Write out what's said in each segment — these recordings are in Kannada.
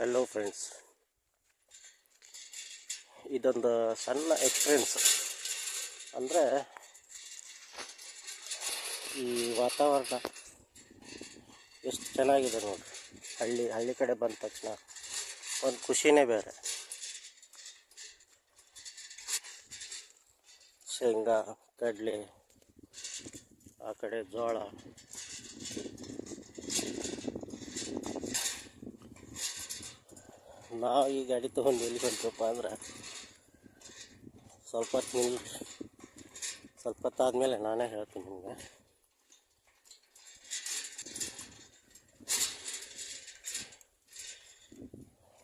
ಹಲೋ ಫ್ರೆಂಡ್ಸ್, ಇದೊಂದು ಸಣ್ಣ ಎಕ್ಸ್ಪೀರಿಯನ್ಸ್. ಅಂದರೆ ಈ ವಾತಾವರಣ ಎಷ್ಟು ಚೆನ್ನಾಗಿದೆ ನೋಡಿರಿ. ಹಳ್ಳಿ ಕಡೆ ಬಂದ ತಕ್ಷಣ ಒಂದು ಖುಷಿನೇ ಬೇರೆ. ಶೇಂಗಾ, ಕಡಲೆ, ಆ ಕಡೆ ಜೋಳ, ನಾವು ಈ ಗಾಡಿ ತೊಗೊಂಡು ಎಲ್ಲಿ ಬಂತಪ್ಪ ಅಂದ್ರೆ ಸ್ವಲ್ಪ ಹೊತ್ತಾದ್ಮೇಲೆ ನಾನೇ ಹೇಳ್ತೀನಿ ನಿಮಗೆ.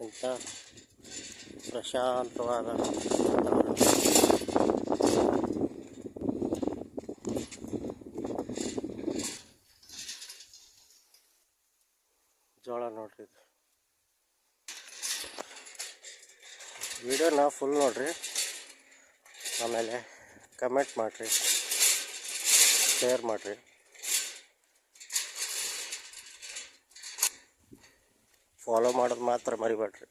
ಇಂಥ ಪ್ರಶಾಂತವಾದ ವಾತಾವರಣ. ಜೋಳ ನೋಡ್ರಿ. ವಿಡಿಯೋನ ಫುಲ್ ನೋಡಿರಿ, ಆಮೇಲೆ ಕಮೆಂಟ್ ಮಾಡಿರಿ, ಶೇರ್ ಮಾಡಿರಿ. ಫಾಲೋ ಮಾಡೋದು ಮಾತ್ರ ಮರಿಬೇಡ್ರಿ.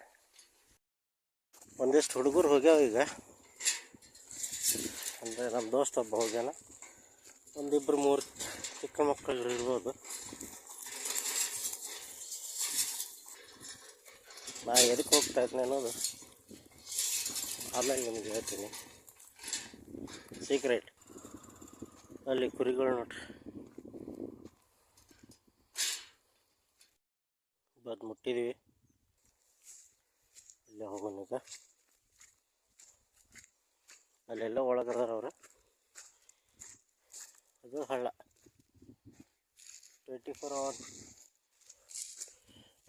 ಒಂದಿಷ್ಟು ಹುಡುಗರು ಹೋಗ್ಯಾವ ಈಗ. ಅಂದರೆ ನಮ್ಮ ದೋಸ್ತ ಒಬ್ಬ ಹೋಗ್ಯಾನ, ಒಂದಿಬ್ಬರು ಮೂರು ಚಿಕ್ಕ ಮಕ್ಕಳು ಇರ್ಬೋದು. ನಾ ಎದಕ್ಕೆ ಹೋಗ್ತಾ ಇದ್ದೀನಿ ಅನ್ನೋದು ಆಮೇಲೆ ನಿಮಗೆ ಹೇಳ್ತೀನಿ. ಸೀಕ್ರೆಟ್. ಅಲ್ಲಿ ಕುರಿಗಳು ನೋಡ್ರಿ, ಬಂದು ಮುಟ್ಟಿದ್ದೀವಿ. ಇಲ್ಲೇ ಹೋಗೋಣ ಈಗ. ಅಲ್ಲೆಲ್ಲ ಒಳಗದಾರ ಅವರು. ಅದು ಹಳ್ಳ.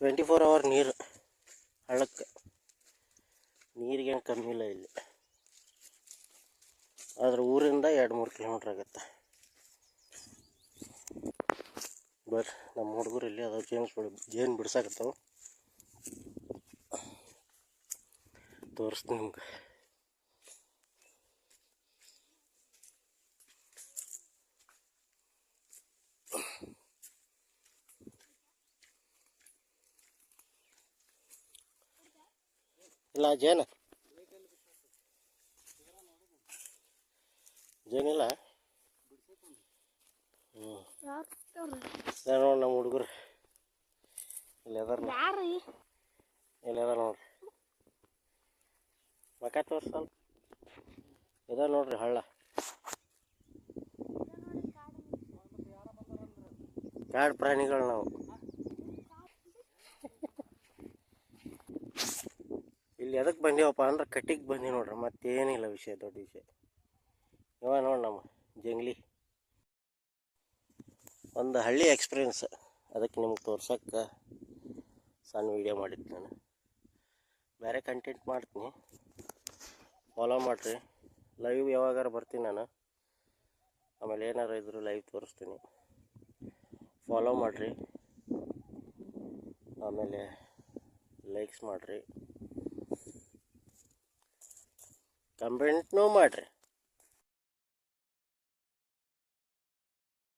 24 hour ನೀರು ಹಳ್ಳಕ್ಕೆ. ನೀರಿಗೇನು ಕಮ್ಮಿ ಇಲ್ಲ ಇಲ್ಲಿ. ಆದ್ರೆ ಊರಿಂದ 2-3 ಕಿಲೋಮೀಟ್ರ್ ಆಗುತ್ತೆ. ಬರ್ರಿ, ನಮ್ಮ ಹುಡುಗರು ಇಲ್ಲಿ ಅದಾವ, ಜೇನು ಬಿಡ್ಸಾಕತ್ತಾವ. ತೋರಿಸ್ತೀನಿ ನಿಮ್ಗೆ. ಇಲ್ಲ ಜೇನಿಲ್ಲ. ನೋಡಿ ನಮ್ಮ ಹುಡುಗರು ಇಲ್ಲಿ ಅದಾರ ನೋಡ್ರಿ. ಮಕ್ಕ ತೋರ್ಸಲ್ ಇದ ನೋಡ್ರಿ ಹಳ್ಳ. ಕಾಡು ಪ್ರಾಣಿಗಳು ನಾವು. ಇಲ್ಲಿ ಎದಕ್ಕೆ ಬಂದೀವಪ್ಪ ಅಂದ್ರೆ ಕಟ್ಟಿಗೆ ಬಂದೀವಿ ನೋಡ್ರಿ, ಮತ್ತೇನಿಲ್ಲ ವಿಷಯ, ದೊಡ್ಡ ವಿಷಯ. ಇವ ನೋಡಿ ನಮ್ಮ ಜಂಗ್ಲಿ. ಒಂದು ಹಳ್ಳಿ ಎಕ್ಸ್ಪೀರಿಯನ್ಸ್, ಅದಕ್ಕೆ ನಿಮ್ಗೆ ತೋರ್ಸೋಕ್ಕೆ ಸಣ್ಣ ವೀಡಿಯೋ ಮಾಡಿದ್ದು ನಾನು. ಬೇರೆ ಕಂಟೆಂಟ್ ಮಾಡ್ತೀನಿ, ಫಾಲೋ ಮಾಡಿರಿ. ಲೈವ್ ಯಾವಾಗಾರ ಬರ್ತೀನಿ ನಾನು, ಆಮೇಲೆ ಏನಾರು ಇದ್ದರೂ ಲೈವ್ ತೋರಿಸ್ತೀನಿ. ಫಾಲೋ ಮಾಡಿರಿ, ಆಮೇಲೆ ಲೈಕ್ಸ್ ಮಾಡಿರಿ, ಕಮೆಂಟ್ನೂ ಮಾಡಿರಿ.